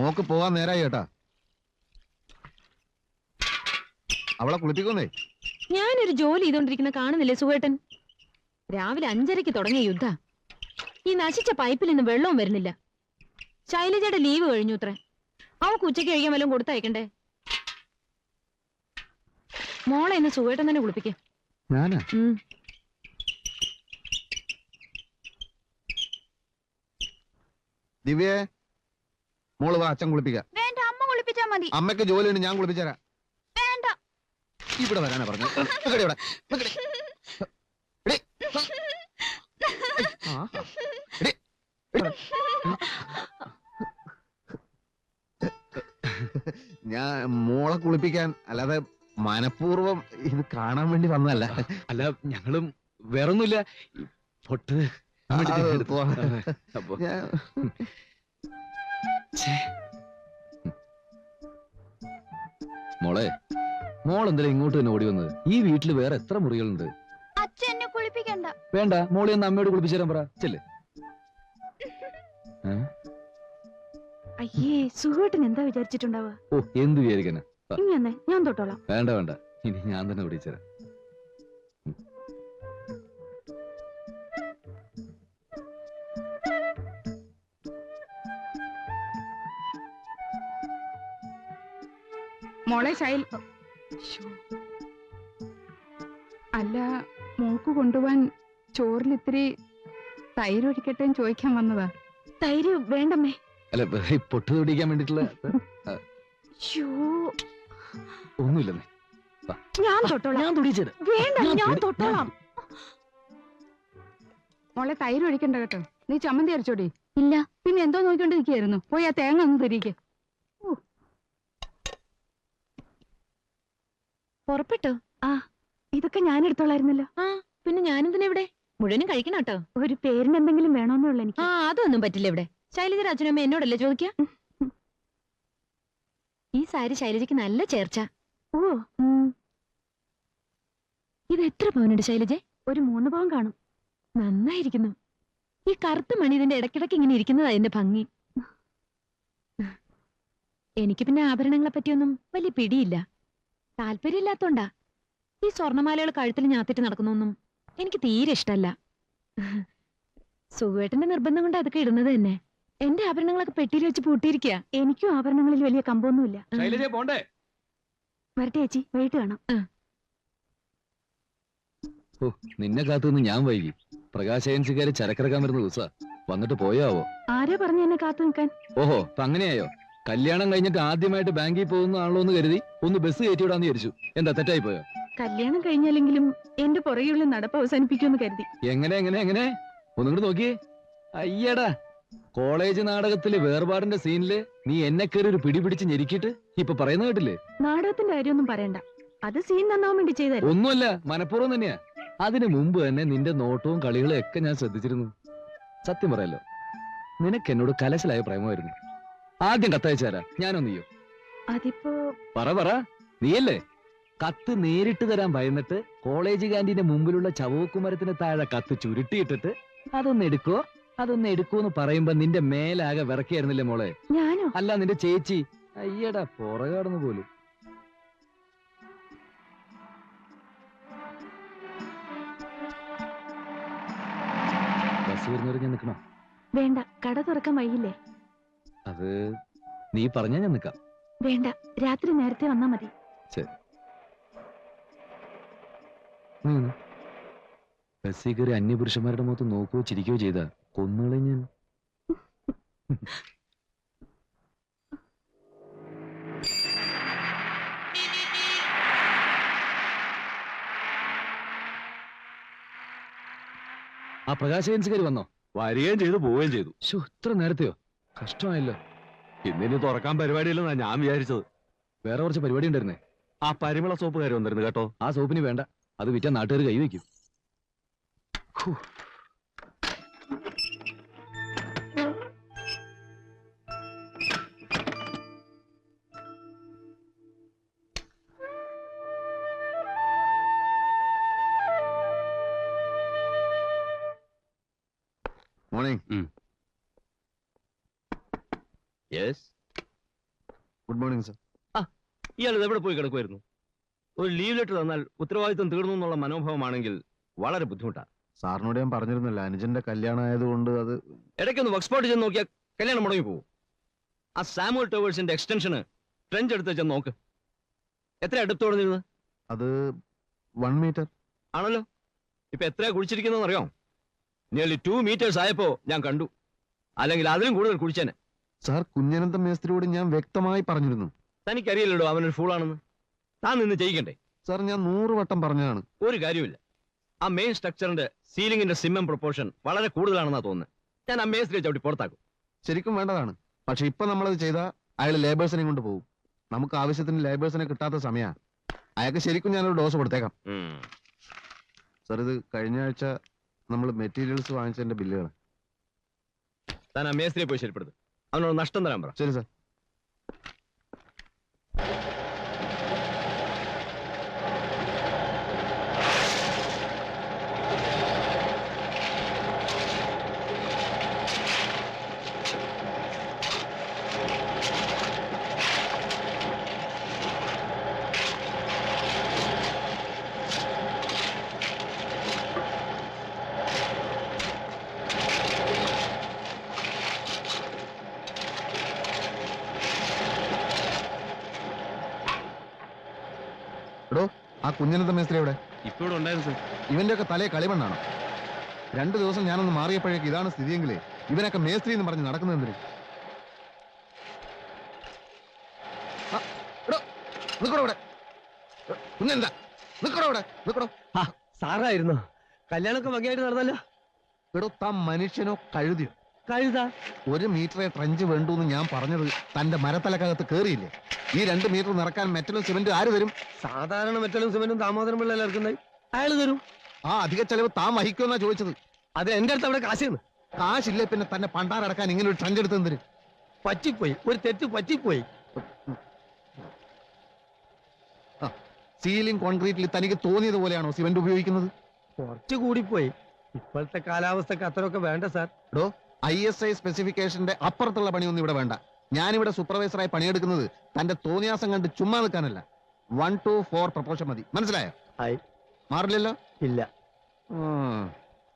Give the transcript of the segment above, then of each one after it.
Mock പോവാൻ നേരായി കേട്ടാ. അവളെ കുളിപ്പിക്കുന്നേ. ഞാനൊരു ജോലി ചെയ്തോണ്ടിരിക്കുന്ന കാണുന്നില്ലേ സുഖേട്ടൻ? രാവിലെ 5:30 തുടങ്ങിയ യുദ്ധ. ഈ നശിച്ച പൈപ്പിൽ നിന്ന് വെള്ളവും വരുന്നില്ല. ശൈലജയുടെ ലീവ് കഴിഞ്ഞു അത്രേ. അവക്ക് ഉച്ചയ്ക്ക് കഴിക്കാൻ വല്ലതും കൊടുത്തയക്കണ്ടേ? മോളെ ഇന്ന് സുഖേട്ടൻ തന്നെ കുളിപ്പിക്കേ. ഞാനാ? ദിവ്യേ, മോള് വാ, അച്ഛൻ കുളിപ്പിക്കാം. വേണ്ട, അമ്മ കുളിപ്പിച്ചാ മതി. അമ്മയ്ക്ക് ജോലിയുണ്ട്, ഞാൻ കുളിപ്പിച്ചരാ. വേണ്ട, ഇവിടെ വരാനാ പറഞ്ഞു. ഞാൻ മോളെ കുളിപ്പിക്കാൻ, അല്ലാതെ മനഃപൂർവ്വം ഇത് കാണാൻ വേണ്ടി വന്നതല്ല. അല്ല, ഞങ്ങളും വേറൊന്നുമില്ല. പൊട്ട് മോളെ, മോളെന്തായാലും ഇങ്ങോട്ട് തന്നെ ഓടി വന്നത്? ഈ വീട്ടില് വേറെ എത്ര മുറികളുണ്ട്? അച്ഛൻ എന്നെ കുളിപ്പിക്കണ്ട. വേണ്ട, മോളെ ഒന്ന് അമ്മയോട് കുളിപ്പിച്ചു തരാൻ പറ. ചെല്ലേ. അയ്യേ, സുഖേട്ടൻ എന്താ വിചാരിച്ചിട്ടുണ്ടാവുക? ഓ, എന്ത് വിചാരിക്കാനാ? ഇനി എന്നെ ഞാൻ തൊട്ടോളാം. വേണ്ട വേണ്ട, ഇനി ഞാൻ തന്നെ കുളിപ്പിച്ചു തരാം. മോളെ ശൈൽ, അല്ല, മോക്ക് കൊണ്ടുപോവാൻ ചോറിൽ ഇത്തിരി തൈര് ഒഴിക്കട്ടെ ചോദിക്കാൻ വന്നതാ. തൈര് വേണ്ടമ്മേ. അല്ല, പൊട്ട് തൊടിക്കാൻ വേണ്ടിട്ടുള്ള ഒന്നുമില്ലെന്നേ. ഞാൻ തൊട്ടോളാം. ഞാൻ തൊടിച്ചത് വേണ്ട, ഞാൻ തൊട്ടോളാം. മോളെ തൈര് ഒഴിക്കണ്ട കേട്ടോ. നീ ചമ്മന്തി അരച്ചോടി. ഇല്ല. പിന്നെ എന്തോ നോക്കിക്കൊണ്ടിരിക്കുകയായിരുന്നു. പോയി ആ തേങ്ങ ഒന്ന് തിരികെ. പുറപ്പെട്ടോ? ആ, ഇതൊക്കെ ഞാൻ എടുത്തോളായിരുന്നല്ലോ. ആ, പിന്നെ ഞാനെന്തിനാ ഇവിടെ? മുഴുവനും കഴിക്കണം കേട്ടോ. ഒരു പേരിന് എന്തെങ്കിലും വേണോന്നുള്ള എനിക്ക്. ആ, അതൊന്നും പറ്റില്ല ഇവിടെ. ശൈലജ അച്ഛനമ്മ എന്നോടല്ലേ ചോദിക്ക? ഈ സാരി ശൈലജയ്ക്ക് നല്ല ചേർച്ച. ഓ, ഇത് എത്ര പവനുണ്ട് ശൈലജ? ഒരു 3 പവൻ കാണും. നന്നായിരിക്കുന്നു. ഈ കറുത്ത മണി ഇതിന്റെ ഇടയ്ക്കിടയ്ക്ക് ഇങ്ങനെ ഇരിക്കുന്നതാ എന്റെ ഭംഗി. എനിക്ക് പിന്നെ ആഭരണങ്ങളെ പറ്റിയൊന്നും വലിയ പിടിയില്ല. താല്പര്യമില്ലാത്തോണ്ടാ. ഈ സ്വർണ്ണമാലകൾ കഴുത്തിൽ ഞാത്തിട്ട് നടക്കുന്നൊന്നും എനിക്ക് തീരെ ഇഷ്ടല്ല. സുഖേട്ടന്റെ നിർബന്ധം കൊണ്ട് അതൊക്കെ ഇടുന്നത് തന്നെ. എന്റെ ആഭരണങ്ങളൊക്കെ പെട്ടിയിൽ വെച്ച് പൂട്ടിയിരിക്കുക. എനിക്കും ആഭരണങ്ങളിൽ വലിയ കമ്പൊന്നുമില്ല. വരട്ടെ ചേച്ചി, വൈകിട്ട് കാണാം. ഓ, നിന്നെ കാത്തുനിന്ന് ഞാൻ വൈകി. പ്രകാശ് ഏജൻസിക്കാര് ചരക്കിറക്കാൻ വരുന്ന ദിവസാ. വന്നിട്ട് പോയാവോ? ആരാ പറഞ്ഞു എന്നെ കാത്തു നിൽക്കാൻ? ഓഹോ, അപ്പൊ അങ്ങനെയായോ? കല്യാണം കഴിഞ്ഞിട്ട് ആദ്യമായിട്ട് ബാങ്കിൽ പോകുന്നതാണല്ലോ എന്ന് കരുതി ഒന്ന് ബസ് കയറ്റിവിടാന്ന് വിചാരിച്ചു. എന്താ, തെറ്റായി പോയോ? കല്യാണം കഴിഞ്ഞാലെങ്കിലും എന്റെ പുറകെയുള്ള നടപ്പ് അവസാനിപ്പിക്കുമെന്ന് കരുതി. എങ്ങനെ എങ്ങനെ എങ്ങനെ ഒന്നുകൂടെ നോക്കിയേ. അയ്യടാ, കോളേജ് നാടകത്തില് വേർപാടിന്റെ സീനില് നീ എന്നെ കയറി ഒരു പിടി പിടിച്ച് ഞെരുക്കിയിട്ട് ഇപ്പൊ പറയുന്ന കേട്ടില്ലേ? നാടകത്തിന്റെ കാര്യമൊന്നും പറയണ്ട. അത് സീൻ നന്നാവാൻ വേണ്ടി ചെയ്താൽ ഒന്നുമല്ല, മനഃപൂർവ്വം തന്നെയാ. അതിനു മുമ്പ് തന്നെ നിന്റെ നോട്ടവും കളികളും ഒക്കെ ഞാൻ ശ്രദ്ധിച്ചിരുന്നു. സത്യം പറയല്ലോ, നിനക്ക് എന്നോട് കലശലായ പ്രേമമായിരുന്നു. ആദ്യം കത്തയച്ചു തരാം, ഞാനൊന്നിയോ? അതിപ്പോ പറ, നീയല്ലേ കത്ത് നേരിട്ട് തരാൻ ഭയന്നിട്ട് കോളേജ് ക്യാന്റീന്റെ മുമ്പിലുള്ള ചവക്കുമരത്തിന് താഴെ കത്ത് ചുരുട്ടിയിട്ടിട്ട് അതൊന്ന് എടുക്കൂന്ന് പറയുമ്പോ നിന്റെ മേലാകെ വിറക്കിയായിരുന്നില്ലേ മോളെ? ഞാനോ? അല്ല, നിന്റെ ചേച്ചി. അയ്യടാ, പുറകാടുന്നു പോലും. ബസ് വരുന്നവരെ ഞാൻ നിൽക്കണോ? വേണ്ട, കട തുറക്കാൻ വൈകില്ലേ? അത് നീ പറഞ്ഞാ ഞാൻ നിൽക്കാം. വേണ്ട, രാത്രി നേരത്തെ വന്നാ മതി. ശരി. ബസ്സിൽ കയറി അന്യപുരുഷന്മാരുടെ മുഖത്ത് നോക്കുകയോ ചിരിക്കുകയോ ചെയ്താ കൊന്നുകളെ ഞാൻ. ആ പ്രകാശ് ഏജൻസിക്കാർ വന്നോ? വരികയും ചെയ്തു, പോവുകയും ചെയ്തു. ഇത്ര നേരത്തെയോ? കഷ്ടമായല്ലോ. ഇന്നിനി തുറക്കാൻ പരിപാടിയില്ലെന്നാ ഞാൻ വിചാരിച്ചത്. വേറെ കുറച്ച് പരിപാടി ഉണ്ടായിരുന്നേ. ആ പരിമള സോപ്പുകാർ വന്നിരുന്നു കേട്ടോ. ആ സോപ്പിന് വേണ്ട, അത് വിറ്റാ നാട്ടുകാർ കൈവയ്ക്കും. Morning. Yes. Good morning sir. ഇയാൾ ഇത് എവിടെ പോയി കിടക്കുമായിരുന്നു? ഒരു ലീവ് ലെറ്റർ തന്നാൽ ഉത്തരവാദിത്വം തീർന്നു എന്നുള്ള മനോഭാവമാണെങ്കിൽ വളരെ ബുദ്ധിമുട്ടാണ്. സാറിനോട് ഞാൻ പറഞ്ഞിരുന്നല്ലോ, അനുജന്റെ കല്യാണം ആയതുകൊണ്ട് അത്. ഇടയ്ക്കൊന്ന് വർക്ക് സ്പോട്ട് ചെന്ന് നോക്കിയാൽ കല്യാണം മുടങ്ങി പോകും. ആ സാമുവൽ ടവേഴ്സിന്റെ എക്സ്റ്റൻഷന് ഫ്രഞ്ച് എടുത്ത് ചെന്ന് നോക്ക്. എത്ര അടുത്ത് തുടങ്ങിയിരുന്നത്? അത് 1 മീറ്റർ ആണല്ലോ. ഇപ്പൊ എത്രയാ കുഴിച്ചിരിക്കുന്നതെന്ന് അറിയാം? നിയർലി 2 meters ആയപ്പോ ഞാൻ കണ്ടു. അല്ലെങ്കിൽ അതിലും കൂടുതൽ കുഴിച്ചേനെ. സാർ, കുഞ്ഞനന്ത മേസ്ത്രിയോട് ഞാൻ വ്യക്തമായി പറഞ്ഞിരുന്നു. തനിക്കറിയില്ലല്ലോ അവനൊരു ഫൂളാണെന്ന്. താൻ നിന്ന് ചെയ്യിക്കണ്ടേ? സാർ, ഞാൻ 100 വട്ടം പറഞ്ഞതാണ്. ഒരു കാര്യമില്ല. ആ മെയിൻ സ്ട്രക്ചറിന്റെ സീലിംഗിന്റെ സിമ്മം പ്രൊപ്പോർഷൻ വളരെ കൂടുതലാണെന്നാ തോന്നുന്നത്. ഞാൻ ആ മേസ്ത്രിയെ ചവിട്ടി പുറത്താക്കും. ശരിക്കും വേണ്ടതാണ്. പക്ഷെ ഇപ്പൊ നമ്മളത് ചെയ്താൽ അയാൾ ലേബേഴ്സിനെ കൊണ്ട് പോകും. നമുക്ക് ആവശ്യത്തിന് ലേബേഴ്സിനെ കിട്ടാത്ത സമയ. അയാൾക്ക് ശരിക്കും ഞാനൊരു ഡോസ് കൊടുത്തേക്കാം. സാർ, ഇത് കഴിഞ്ഞ ആഴ്ച നമ്മൾ മെറ്റീരിയൽസ് വാങ്ങിച്ചതിന്റെ ബില്ലുകൾ. താൻ ആ മേസ്ത്രിയെ പോയി ശരിപ്പെടുത്തും. അവനോട് നഷ്ടം തരാൻ പറ. ശരി സാർ. എടോ, ആ കുഞ്ഞനന്ത മേസ്ത്രി എവിടെ? ഇപ്പൊ ഇവിടെ ഉണ്ടായിരുന്നു സർ. ഇവന്റെ ഒക്കെ തലയെ കളിമണ്ണാണോ? 2 ദിവസം ഞാനൊന്ന് മാറിയപ്പോഴേക്ക് ഇതാണ് സ്ഥിതിയെങ്കിലേ ഇവനൊക്കെ മേസ്ത്രി എന്ന് പറഞ്ഞ് നടക്കുന്നത് എന്തിന്? കുഞ്ഞനന്ത, നിക്കടോ ഇവിടെ, നിക്കടോ. സാറായിരുന്നോ? കല്യാണമൊക്കെ ഭംഗിയായിട്ട് നടന്നല്ലോ. എടോ, താൻ മനുഷ്യനോ കഴുതിയോ? കഴുതാ 1 മീറ്ററെ ട്രഞ്ച് വേണ്ടൂന്ന് ഞാൻ പറഞ്ഞത് തന്റെ മരത്തലക്കകത്ത് കേറിയില്ലേ? ഈ 2 മീറ്റർ നിറക്കാൻ മെറ്റലും സിമെന്റും ആര് തരും? സാധാരണ മെറ്റലും സിമെന്റും ദാമോദരം പിള്ളേർ ഇറക്കുന്നത് അയാൾ തരും. ആ അധിക ചെലവ് താൻ വഹിക്കുമെന്നാ ചോദിച്ചത്. അത് എന്റെ അടുത്ത് അവിടെ കാശിന്ന്. കാശില്ലേ പിന്നെ തന്നെ പണ്ടാറടക്കാൻ ഇങ്ങനെ ഒരു ട്രഞ്ച് എടുത്ത് എന്തിന്? പറ്റിപ്പോയി, ഒരു തെറ്റ് പറ്റിപ്പോയി. സീലിംഗ് കോൺക്രീറ്റിൽ തനിക്ക് തോന്നിയത് പോലെയാണോ സിമെന്റ് ഉപയോഗിക്കുന്നത്? കുറച്ച് കൂടിപ്പോയി. ഇപ്പോഴത്തെ കാലാവസ്ഥക്ക് അത്രയൊക്കെ വേണ്ട സാർ. എടോ, ISI സ്പെസിഫിക്കേഷന്റെ അപ്പുറത്തുള്ള പണിയൊന്നും ഇവിടെ വേണ്ട. ഞാനിവിടെ സൂപ്പർവൈസറായി പണിയെടുക്കുന്നത് തന്റെ തോന്നിയാസം കണ്ട് ചുമ്മാ നിൽക്കാനല്ല. 1 to 4 പ്രപ്പോർഷൻ മതി. മനസ്സിലായോ? ആയി. മാറില്ലല്ലോ? ഇല്ല.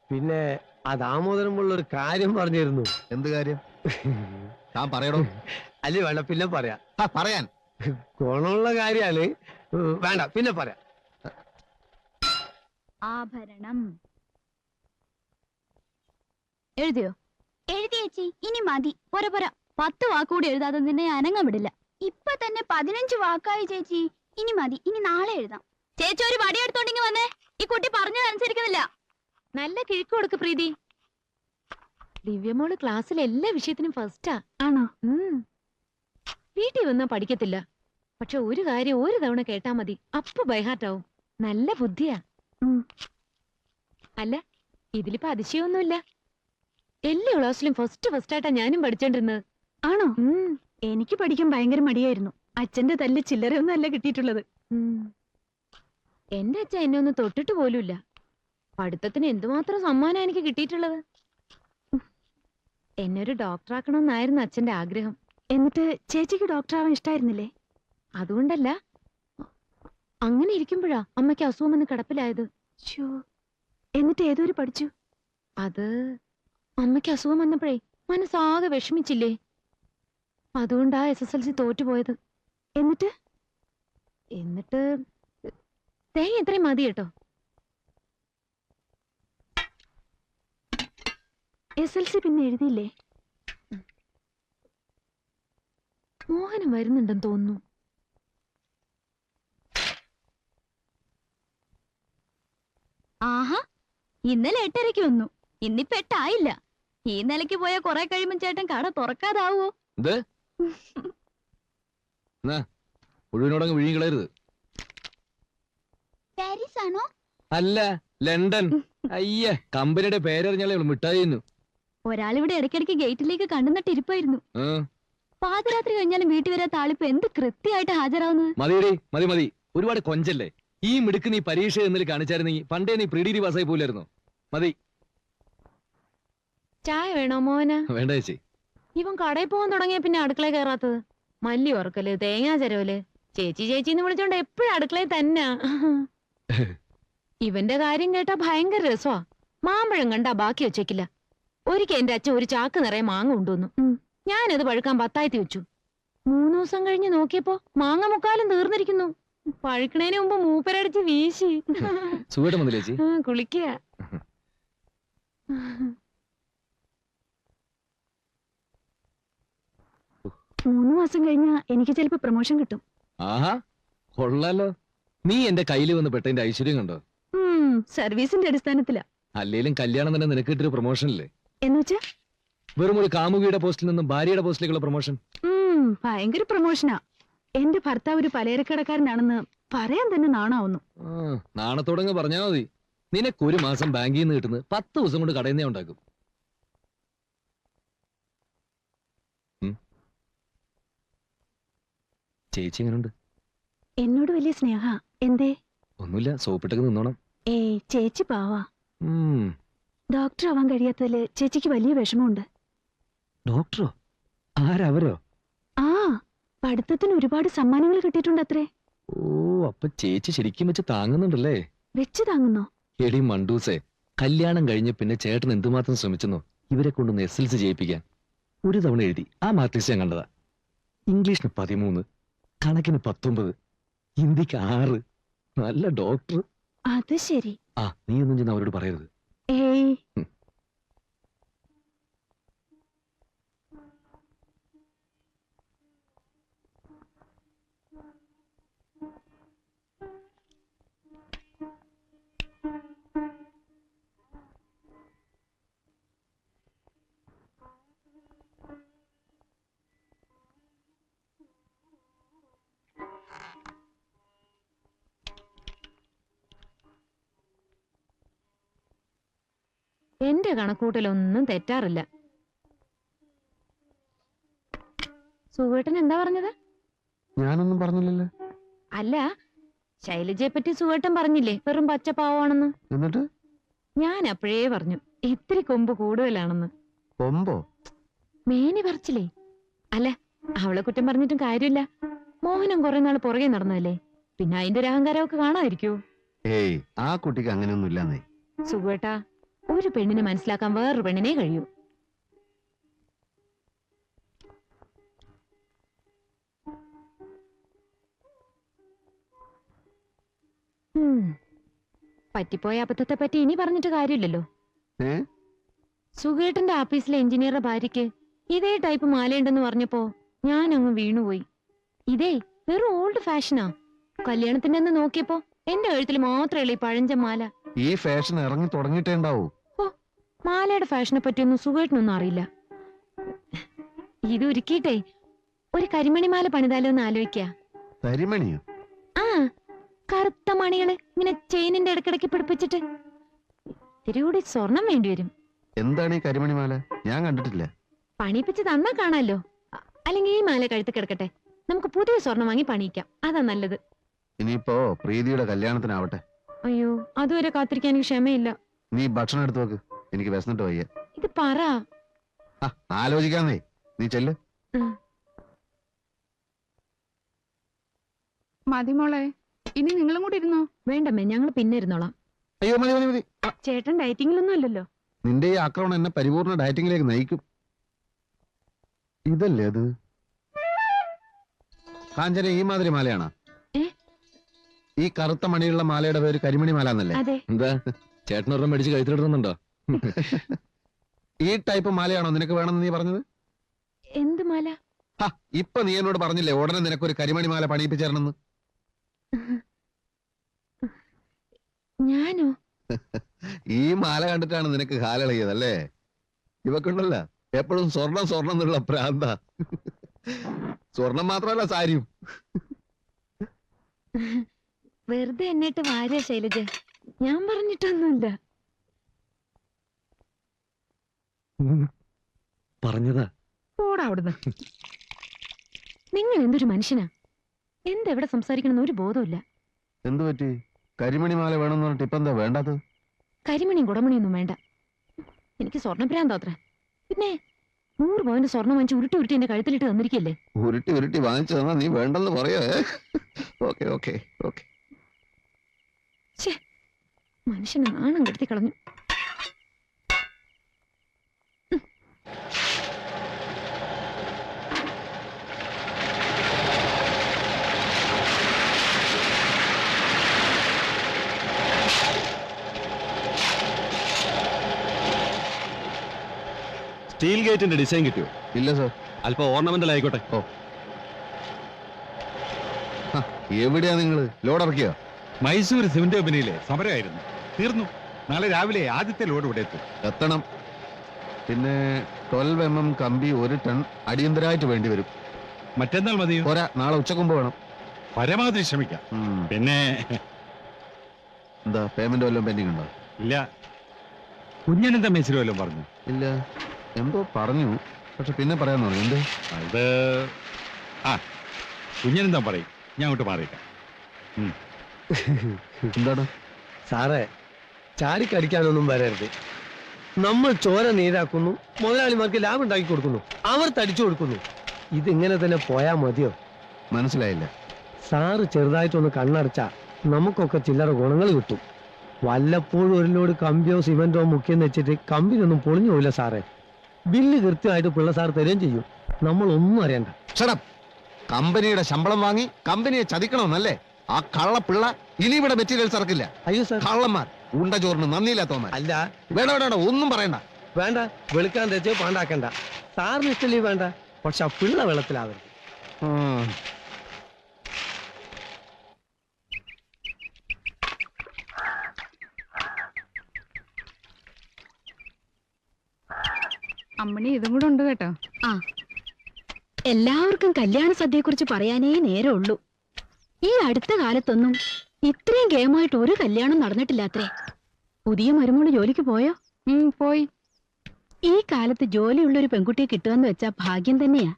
പിന്നെ ആ ദാമോദരം ഉള്ള ഒരു കാര്യം പറഞ്ഞിരുന്നു. എന്ത് കാര്യം? താൻ പറയടോ. അല്ലേ വേണ്ട, പിന്നെ പറയാം. പറയാൻ ഗുണമുള്ള കാര്യാണ്. വേണ്ട, പിന്നെ പറയാം. ആഭരണം എഴുതിയോ? എഴുതി ചേച്ചി, ഇനി മതി. പോരാ പോരാ, 10 വാക്കുകൂടി എഴുതാതെ നിന്നെ അനങ്ങാൻ വിടില്ല. ഇപ്പൊ തന്നെ 15 വാക്കായി ചേച്ചി. ഇനി മതി, ഇനി നാളെ എഴുതാം. ചേച്ചി ഒരു വടി എടുത്തോണ്ടെങ്കി വന്നേ. ഈ കുട്ടി പറഞ്ഞതനുസരിക്കുന്നില്ല. നല്ല കിഴക്ക് കൊടുക്ക് പ്രീതി. ദിവ്യമോള് ക്ലാസ്സിലെ എല്ലാ വിഷയത്തിനും ഫസ്റ്റാ. ആണോ? വീട്ടിൽ വന്നാ പഠിക്കത്തില്ല. പക്ഷെ ഒരു കാര്യം ഒരു തവണ കേട്ടാ മതി, അപ്പൊ ബൈഹാർട്ടാവും. നല്ല ബുദ്ധിയാ. അല്ല, ഇതിലിപ്പോ അതിശയൊന്നുമില്ല. എല്ലാ ക്ലാസ്സിലും ഫസ്റ്റായിട്ടാ ഞാനും പഠിച്ചോണ്ടിരുന്നത്. ആണോ? എനിക്ക് പഠിക്കാൻ ഭയങ്കര മടിയായിരുന്നു. അച്ഛന്റെ തല്ല് ചില്ലറയൊന്നും അല്ല കിട്ടിയിട്ടുള്ളത്. എന്റെ അച്ഛൻ എന്നെ ഒന്ന് തൊട്ടിട്ട് പോലുമില്ല. പഠിത്തത്തിന് എന്തുമാത്രം സമ്മാനം എനിക്ക് കിട്ടിയിട്ടുള്ളത്. എന്നെ ഒരു ഡോക്ടറാക്കണമെന്നായിരുന്നു അച്ഛന്റെ ആഗ്രഹം. എന്നിട്ട് ചേച്ചിക്ക് ഡോക്ടറാവാൻ ഇഷ്ടായിരുന്നില്ലേ? അതുകൊണ്ടല്ല, അങ്ങനെ ഇരിക്കുമ്പോഴാ അമ്മയ്ക്ക് അസുഖം വന്ന് കിടപ്പിലായത്. എന്നിട്ട് ഏതൊരു പഠിച്ചു? അത് അമ്മയ്ക്ക് അസുഖം വന്നപ്പോഴേ മനസ്സാകെ വിഷമിച്ചില്ലേ, അതുകൊണ്ടാ SSLC തോറ്റുപോയത്. എന്നിട്ട് തേങ്ങ ഇത്രയും മതി കേട്ടോ. SSLC പിന്നെ എഴുതിയില്ലേ? മോഹനം വരുന്നുണ്ടെന്ന് തോന്നുന്നു. ആഹാ, ഇന്നലെ 8:30 വന്നു. ഇന്നിപ്പോ 8 ആയില്ല. ഈ നിലയ്ക്ക് പോയാൽ കുറെ കഴിയുമ്പോ ചേട്ടൻ കട തുറക്കാതാവോ? മുഴുവനോടങ്ങ് വിഴുങ്ങിക്കളയരുത്. പാരീസ് ആണോ? അല്ല, ലണ്ടൻ. അയ്യേ, കമ്പനിയുടെ പേരറിഞ്ഞാലേ മിഠായിരുന്നു. ഒരാളിവിടെ ഇടയ്ക്കിടയ്ക്ക് ഗേറ്റിലേക്ക് കണ്ണുനട്ട് ഇരിപ്പായിരുന്നു. പാതിരാത്രി കഴിഞ്ഞാലും വീട്ടിൽ വരാത്ത ആളിപ്പോ എന്ത് കൃത്യമായിട്ട് ഹാജരാവുന്നത്. മതിയടി, മതി മതി. ഒരുപാട് കൊഞ്ചല്ലേ. ഈ മിടുക്ക് നീ പരീക്ഷ എന്നതിൽ കാണിച്ചായിരുന്നെങ്കിൽ പണ്ടേ നീ പ്രീ ഡിഗ്രി പാസ്സായി പോലായിരുന്നു. മതി. ചായ വേണോ മോന? വേണ്ട ചേച്ചി. ഇവൻ കടയിൽ പോകാൻ തുടങ്ങിയ പിന്നെ അടുക്കള കയറാത്തത്. മല്ലി ഉറക്കല് തേങ്ങാ ചെരവല് ചേച്ചി ചേച്ചിന്ന് വിളിച്ചോണ്ട് എപ്പോഴും അടുക്കളയിൽ തന്നെ. ഇവന്റെ കാര്യം കേട്ടാ ഭയങ്കര രസമാ. മാമ്പഴം കണ്ടാ ബാക്കി വെച്ചേക്കില്ല. ഒരിക്കൽ എന്റെ അച്ഛൻ ഒരു ചാക്ക് നിറയെ മാങ്ങ കൊണ്ടുവന്നു. ഞാനത് പഴുക്കാൻ പത്തായത്തി വെച്ചു. 3 ദിവസം കഴിഞ്ഞ് നോക്കിയപ്പോ മാങ്ങ മുക്കാലും തീർന്നിരിക്കുന്നു. പഴുക്കണേന് മുമ്പ് മൂപ്പരടിച്ച് വീശി. സുഖമായിട്ട് വന്നില്ലേ ചേച്ചി? കുളിക്കുക. 3 മാസം കഴിഞ്ഞാ എനിക്ക് ചിലപ്പോ പ്രൊമോഷൻ കിട്ടും. ആഹാ കൊള്ളാലോ. നീ എന്റെ കയ്യിൽ വന്ന് പെട്ടതിന്റെ ഐശ്വര്യം കണ്ടോ? സർവീസിന്റെ അടിസ്ഥാനത്തിലാ. അല്ലേലും കല്യാണം തന്നെ നിനക്ക് കിട്ടിയൊരു പ്രൊമോഷൻ അല്ലേ? എന്നുവെച്ചാ വെറും ഒരു കാമുകിയുടെ പോസ്റ്റിൽ നിന്നും ഭാര്യയുടെ പോസ്റ്റിലേക്കുള്ള പ്രൊമോഷൻ. ഭയങ്കര പ്രൊമോഷനാ. എന്റെ ഭർത്താവ് ഒരു പലചരക്കടക്കാരനാണെന്ന് പറയാൻ തന്നെ നാണാവുന്നു. നാണത്തോടങ്ങ് പറഞ്ഞാ മതി. നിനക്കൊരു മാസം ബാങ്കിൽ നിന്ന് കിട്ടുന്നത് 10 ദിവസം കൊണ്ട് കടയിൽ നിന്നേ ഉണ്ടാക്കും. ചേച്ചി എങ്ങനുണ്ട്? എന്നോട് വലിയ സ്നേഹ. എന്തേ? ഒന്നുമില്ല, സോപ്പിട്ടൊക്കെ നിന്നോണം. ചേച്ചി പാവാ. ഡോക്ടർ ആവാൻ കഴിയാത്തതില് ചേച്ചിക്ക് വലിയ വിഷമമുണ്ട്. ഡോക്ടറോ? ആരവരോ? ആ, പഠിത്തത്തിന് ഒരുപാട് സമ്മാനങ്ങൾ കിട്ടിയിട്ടുണ്ട് അത്രേ. ഓ, അപ്പൊ ചേച്ചി ശരിക്കും വെച്ച് താങ്ങുന്നുണ്ടല്ലേ? വെച്ച് താങ്ങുന്നോ? എടി മണ്ടൂസേ, കല്യാണം കഴിഞ്ഞ് പിന്നെ ചേട്ടൻ എന്തുമാത്രം ശ്രമിച്ചെന്നോ ഇവരെ കൊണ്ടൊന്ന് SLC ചെയ്യിപ്പിക്കാൻ. ഒരു തവണ എഴുതി, ആ മാർക്ക് ലിസ്റ്റ് ഞാൻ കണ്ടതാ. ഇംഗ്ലീഷിന് 13, കണക്കിന് 19, ഹിന്ദിക്ക് 6. നല്ല ഡോക്ടർ. അത് ശരി. നീ ഒന്നും ചെന്ന് അവരോട് പറയരുത്. ഏയ്. എന്റെ കണക്കൂട്ടലൊന്നും തെറ്റാറില്ല. സുഖേട്ടൻ എന്താ പറഞ്ഞത്? ഞാനൊന്നും പറഞ്ഞില്ലല്ലോ. അല്ല, ശൈലജയെ പറ്റി സുഖേട്ടൻ പറഞ്ഞില്ലേ വെറും പച്ചപ്പാവാണെന്ന്? എന്നിട്ട് ഞാൻ അപ്പോഴേ പറഞ്ഞു ഇത്തിരി കൊമ്പ് കൂടുതലാണെന്ന്. കൊമ്പോ? മേനി പറിച്ചില്ലേ? അല്ല, അവളെ കുറ്റം പറഞ്ഞിട്ടും കാര്യമില്ല. മോഹനം കുറെ നാൾ പുറകെ നടന്നതല്ലേ, പിന്നെ അതിന്റെ ഒരു അഹങ്കാരമൊക്കെ കാണാതിരിക്കൂ. ഏയ്, ആ കുട്ടിക്ക് അങ്ങനെയൊന്നും ഇല്ലാന്നേ. സുഖേട്ടാ, ഒരു പെണ്ണിനെ മനസ്സിലാക്കാൻ വേറൊരു പെണ്ണിനെ കഴിയൂ. പറ്റിപ്പോയ അബദ്ധത്തെ പറ്റി ഇനി പറഞ്ഞിട്ട് കാര്യമില്ലല്ലോ. സുഖേട്ടന്റെ ആഫീസിലെ എഞ്ചിനീയറുടെ ഭാര്യയ്ക്ക് ഇതേ ടൈപ്പ് മാലയുണ്ടെന്ന് പറഞ്ഞപ്പോ ഞാൻ അങ്ങ് വീണുപോയി. ഇതേ വെറും ഓൾഡ് ഫാഷനാ. കല്യാണത്തിന്റെ അന്ന് നോക്കിയപ്പോ എന്റെ കഴുത്തിൽ മാത്രമേ ഈ പഴഞ്ച മാല. ഈ ഫാഷൻ ഇറങ്ങി തുടങ്ങിയിട്ടേ ഉണ്ടാവൂ. മാലയുടെ ഫാഷനെ പറ്റിയൊന്നും സുഖേട്ടനൊന്നും അറിയില്ല. ഇത് ഒരുക്കിയിട്ടേ ഒരു കരിമണി മാല പണിതാലോ എന്ന് ആലോചിക്ക. കരിമണിയോ? ആ, കറുത്ത മണികള് ഇങ്ങനെ ചെയിനിന്റെ ഇടക്കിടക്ക് പിടിപ്പിച്ചിട്ട്. ഇത്തിരി കൂടി സ്വർണം വേണ്ടി വരും. എന്താണ് ഈ കരിമണി മാല? ഞാൻ കണ്ടിട്ടില്ല. പണിയിപ്പിച്ച് തന്നാ കാണാലോ. അല്ലെങ്കിൽ ഈ മാല കഴുത്ത് കിടക്കട്ടെ, നമുക്ക് പുതിയ സ്വർണം വാങ്ങി പണിയിക്കാം. അതാ നല്ലത്. ഇനിയിപ്പോ പ്രീതിയുടെ കല്യാണത്തിനാവട്ടെ. അയ്യോ, അതുവരെ കാത്തിരിക്കാൻ എനിക്ക് ക്ഷമയില്ല. നീ ഭക്ഷണം എടുത്തു വെക്ക്, എനിക്ക് വിശന്നിട്ട് വയ്യ. ഇത് പറ. ആലോചിക്കാന്നേ, നീ ചെല്ല്. മതി മോളെ, ഇനി നിങ്ങളും കൂടി ഇരുന്നോ? വേണ്ടമ്മേ, ഞങ്ങൾ പിന്നെ ഇരുന്നോളാം. അയ്യോ, മതി മതി മതി. ചേട്ടൻ ഡയറ്റിങ്ങിലൊന്നും അല്ലല്ലോ. നിന്റെ ഈ ആക്രമണം എന്നെ പരിപൂർണ ഡയറ്റിംഗിലേക്ക് നയിക്കും. ഇതല്ലേ അത്? കാഞ്ചന, ഈ മാതിരി മാലയാണോ? ഈ കറുത്ത മണിയുള്ള മാലയുടെ പേര് കരിമണി മാല എന്നല്ലേ? അതെ. എന്താ ചേട്ടനൊരെണ്ണം മേടിച്ച് കഴുത്തിലിടുന്നുണ്ടോ? ഈ ടൈപ്പ് മാലയാണോ നിനക്ക് വേണമെന്ന് നീ പറഞ്ഞത്? എന്ത് മാല? ഇപ്പൊ നീ എന്നോട് പറഞ്ഞില്ലേ ഉടനെ നിനക്കൊരു കരിമണി മാല പണിയിപ്പിച്ചേരണമെന്ന്? ഞാനോ? ഈ മാല കണ്ടിട്ടാണ് നിനക്ക് കാലിളകിയതല്ലേ? ഇവക്കുണ്ടല്ല എപ്പോഴും സ്വർണം സ്വർണം എന്നുള്ള ഭ്രാന്ത. സ്വർണം മാത്രമല്ല, സാരിയും. വെറുതെ എന്നിട്ട് വാര്യ ശൈലജ, ഞാൻ പറഞ്ഞിട്ടൊന്നുമില്ല. പറഞ്ഞതാ. പോടാ അവിടുന്ന്. നിങ്ങൾ എന്തൊരു മനുഷ്യനാ! എന്തെവിടെ സംസാരിക്കണമെന്ന് ഒരു ബോധമില്ല. എന്തു പറ്റി? കരിമണി മാല വേണമെന്ന് പറഞ്ഞിട്ട് ഇപ്പൊ എന്താ വേണ്ടാത്തത്? കരിമണിയും കുടമണിയൊന്നും വേണ്ട. എനിക്ക് സ്വർണ്ണഭ്രാന്താ അത്ര. പിന്നെ 100 പവന്റെ സ്വർണം വാങ്ങിച്ച് ഉരുട്ടി ഉരുട്ടി എന്റെ കഴുത്തിലിട്ട് തന്നിരിക്കല്ലേ. ഉരുട്ടി ഉരുട്ടി വാങ്ങിച്ചു തന്നാ നീ വേണ്ടെന്ന് പറയോ? Okay okay okay. മനുഷ്യനെ നാണം കെടുത്തി കളഞ്ഞു. സ്റ്റീൽ ഗേറ്റിന്റെ ഡിസൈൻ കിട്ടിയോ? ഇല്ല സർ. അല്പം ഓർണമെന്റൽ ആയിക്കോട്ടെ. എവിടെയാ നിങ്ങള്? ലോഡ് ഇറക്കിയോ? മൈസൂർ സിമന്റ് കമ്പനിയിലെ സമരമായിരുന്നു, തീർന്നു. നാളെ രാവിലെ ആദ്യത്തെ ലോഡ് ഇവിടെ എത്തും. എത്തണം. പിന്നെ 12 mm കമ്പി 1 ടൺ അടിയന്തരമായിട്ട് വേണ്ടി വരും. മറ്റന്നാൾ മതിയോ? പോരാ, നാളെ ഉച്ചക്കുമ്പ് വേണം. പരമാവധി ശ്രമിക്കാം. പിന്നെ എന്താ പേയ്മെന്റ് വല്ലതും പെൻഡിങ് ഉണ്ടോ? ഇല്ല. കുഞ്ഞനെന്താ മേച്ചിൽ വല്ലതും പറഞ്ഞു? ഇല്ല, എന്തോ പറഞ്ഞു, പക്ഷെ പിന്നെ പറയാന്ന് പറഞ്ഞു. എന്ത്? അത് കുഞ്ഞനെന്താ പറയും, ഞാൻ അങ്ങോട്ട് മാറിയിക്കാം. എന്താണ് സാറേ, ചാടിക്കടിക്കാനൊന്നും വരരുത്. നമ്മൾ ചോര നീരാക്കുന്നു, മുതലാളിമാർക്ക് ലാഭം ഉണ്ടാക്കി കൊടുക്കുന്നു, അവർ തടിച്ചു കൊടുക്കുന്നു. ഇതിങ്ങനെ തന്നെ പോയാ മതിയോ? മനസ്സിലായില്ല. സാറ് ചെറുതായിട്ടൊന്ന് കണ്ണടച്ചാ നമുക്കൊക്കെ ചില്ലറ ഗുണങ്ങൾ കിട്ടും. വല്ലപ്പോഴും ഒരു ലോഡ് കമ്പിയോ സിമെന്റോ മുക്കിയെന്ന് വെച്ചിട്ട് കമ്പിനൊന്നും പൊളിഞ്ഞു പോയില്ല സാറേ. ബില്ല് കൃത്യമായിട്ട് പിള്ള സാർ തരുകയും ചെയ്യും. നമ്മളൊന്നും അറിയണ്ട. ഷടപ്പ്. കമ്പനിയുടെ ശമ്പളം വാങ്ങി കമ്പനിയെ ചതിക്കണമെന്നല്ലേ ആ കള്ളപ്പിള്ള? ഇനി ഇവിടെ മെറ്റീരിയൽസ് ഇറക്കില്ല. അയ്യോ സാർ, കള്ളന്മാർ, ഉണ്ട ചോറിന് നന്ദിയില്ലാത്തവന്മാർ. അല്ല വേണ്ട വേണ്ട വേണ്ട, ഒന്നും പറയണ്ട. വേണ്ട, വെളുക്കാൻ തെച്ച് പാണ്ടാക്കണ്ട. സാറിന് ഇഷ്ടല്ലേ വേണ്ട, പക്ഷെ ആ പിള്ള വെള്ളത്തിലാവരുത്. അമ്മണി ഇതും കൂടെ ഉണ്ട് കേട്ടോ. എല്ലാവർക്കും കല്യാണ സദ്യയെക്കുറിച്ച് പറയാനേ നേരമുള്ളൂ. ഈ അടുത്ത കാലത്തൊന്നും ഇത്രയും ഗെയിമായിട്ട് ഒരു കല്യാണം നടന്നിട്ടില്ലാത്രേ. പുതിയ മരുമോള് ജോലിക്ക് പോയോ? പോയി. ഈ കാലത്ത് ജോലിയുള്ളൊരു പെൺകുട്ടിയെ കിട്ടുകയെന്ന് വെച്ചാ ഭാഗ്യം തന്നെയാ.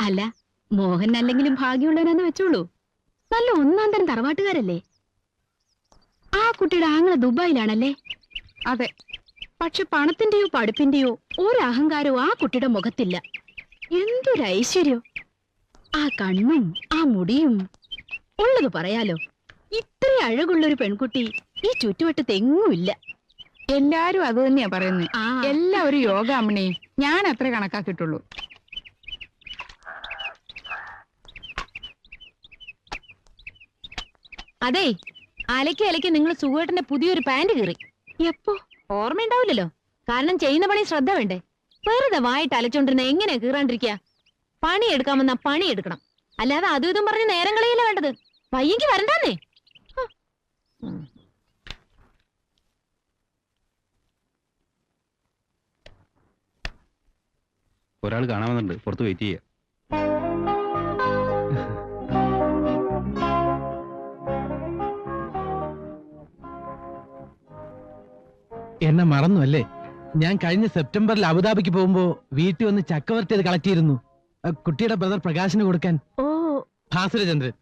അല്ല, മോഹൻ അല്ലെങ്കിലും ഭാഗ്യമുള്ളവനെന്ന് വെച്ചോളൂ. നല്ല ഒന്നാം തരം തറവാട്ടുകാരല്ലേ. ആ കുട്ടിയുടെ ആങ്ങള ദുബായിലാണല്ലേ? അതെ. പക്ഷെ പണത്തിന്റെയോ പഠിപ്പിന്റെയോ ഒരു അഹങ്കാരവും ആ കുട്ടിയുടെ മുഖത്തില്ല. എന്തൊരു ഐശ്വര്യം! ആ കണ്ണും ആ മുടിയും. ഉള്ളത് പറയാലോ, ഇത്ര അഴകുള്ളൊരു പെൺകുട്ടി ഈ ചുറ്റുവട്ടത്ത് എങ്ങുമില്ല. എല്ലാരും അത് തന്നെയാ പറയുന്നത്. ആ എല്ലാവരും യോഗ അമ്മണി. ഞാൻ അത്ര കണക്കാക്കിയിട്ടുള്ളൂ. അതെ, അലക്കി നിങ്ങൾ സുഖേട്ടന്റെ പുതിയൊരു പാന്റ് കീറി. എപ്പോ? ഓർമ്മയുണ്ടാവില്ലല്ലോ, കാരണം ചെയ്യുന്ന പണി ശ്രദ്ധ വേണ്ടേ. വെറുതെ വായിട്ട് അലച്ചോണ്ടിരുന്ന എങ്ങനെയാ കീറാണ്ടിരിക്കുക? പണി എടുക്കാമെന്നാ പണി എടുക്കണം, അല്ലാതെ അതും ഇതും പറഞ്ഞ് നേരം കളയല്ല വേണ്ടത്. പയ്യെങ്കി വരണ്ടാന്നേ. ഒരാൾ കാണാമെന്നുണ്ട്, പുറത്ത് വെയിറ്റ് ചെയ്യാം. എന്നെ മറന്നു അല്ലേ? ഞാൻ കഴിഞ്ഞ സെപ്റ്റംബറിൽ അബുദാബിക്ക് പോകുമ്പോ വീട്ടിൽ വന്ന് ചക്കവരട്ടി കളക്ട് ചെയ്തിരുന്നു, കുട്ടിയുടെ ബ്രദർ പ്രകാശിന് കൊടുക്കാൻ. ഓ, ഭാസുരചന്ദ്രൻ.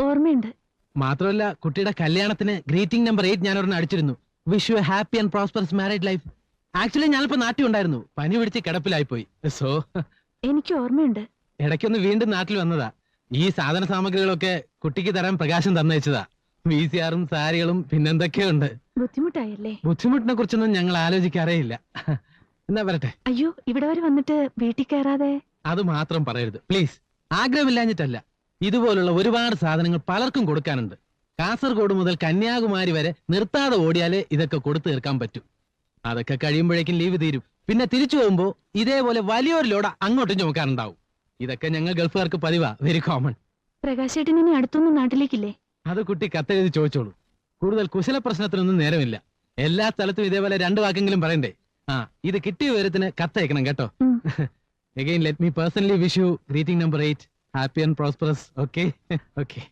ഓർമ്മയുണ്ട്. മാത്രമല്ല, കുട്ടിയുടെ കല്യാണത്തിന് ഗ്രീറ്റിംഗ് നമ്പർ 8 ഞാൻ ഒരെണ്ണം അടിച്ചിരുന്നു. Wish you a happy and prosperous marriage life. Actually ഞാനിപ്പോ നാട്ടിൽ ഉണ്ടായിരുന്നു, പനി പിടിച്ച് കിടപ്പിലായി പോയി. സോ എനിക്ക് ഓർമ്മയുണ്ട്. ഇടയ്ക്കൊന്ന് വീണ്ടും നാട്ടിൽ വന്നതാ. ഈ സാധന സാമഗ്രികളൊക്കെ കുട്ടിക്ക് തരാൻ പ്രകാശം തന്നയച്ചതാ. VCRും സാരികളും പിന്നെന്തൊക്കെയുണ്ട്. ബുദ്ധിമുട്ടായല്ലേ? ബുദ്ധിമുട്ടിനെ കുറിച്ചൊന്നും ഞങ്ങൾ ആലോചിക്കാറേ ഇല്ല. എന്നാ വരട്ടെ. അയ്യോ, ഇവിടെ വരെ വന്നിട്ട് വീട്ടിൽ കയറാതെ. അത് മാത്രം പറയരുത് പ്ലീസ്. ആഗ്രഹമില്ലാഞ്ഞിട്ടല്ല, ഇതുപോലുള്ള ഒരുപാട് സാധനങ്ങൾ പലർക്കും കൊടുക്കാനുണ്ട്. കാസർഗോഡ് മുതൽ കന്യാകുമാരി വരെ നിർത്താതെ ഓടിയാലേ ഇതൊക്കെ കൊടുത്തു തീർക്കാൻ പറ്റൂ. അതൊക്കെ കഴിയുമ്പോഴേക്കും ലീവ് തീരും. പിന്നെ തിരിച്ചു പോകുമ്പോ ഇതേപോലെ വലിയൊരു ലോഡ് അങ്ങോട്ടും ചുമക്കാനുണ്ടാവും. ഇതൊക്കെ ഞങ്ങൾ ഗൾഫുകാർക്ക് പതിവാ, വെരി കോമൺ. പ്രകാശേട്ടൻ ഇനി അടുത്തൊന്നും നാട്ടിലേക്കില്ലേ? അത് കുട്ടി കത്തെഴുതി ചോദിച്ചോളൂ. കൂടുതൽ കുശല പ്രശ്നത്തിനൊന്നും നേരമില്ല. എല്ലാ സ്ഥലത്തും ഇതേപോലെ 2 വാക്കെങ്കിലും പറയണ്ടേ. ഇത് കിട്ടിയ വിവരത്തിന് കത്തയക്കണം കേട്ടോ. Again, let me personally wish you greeting number 8. Happy and prosperous. Okay? Okay.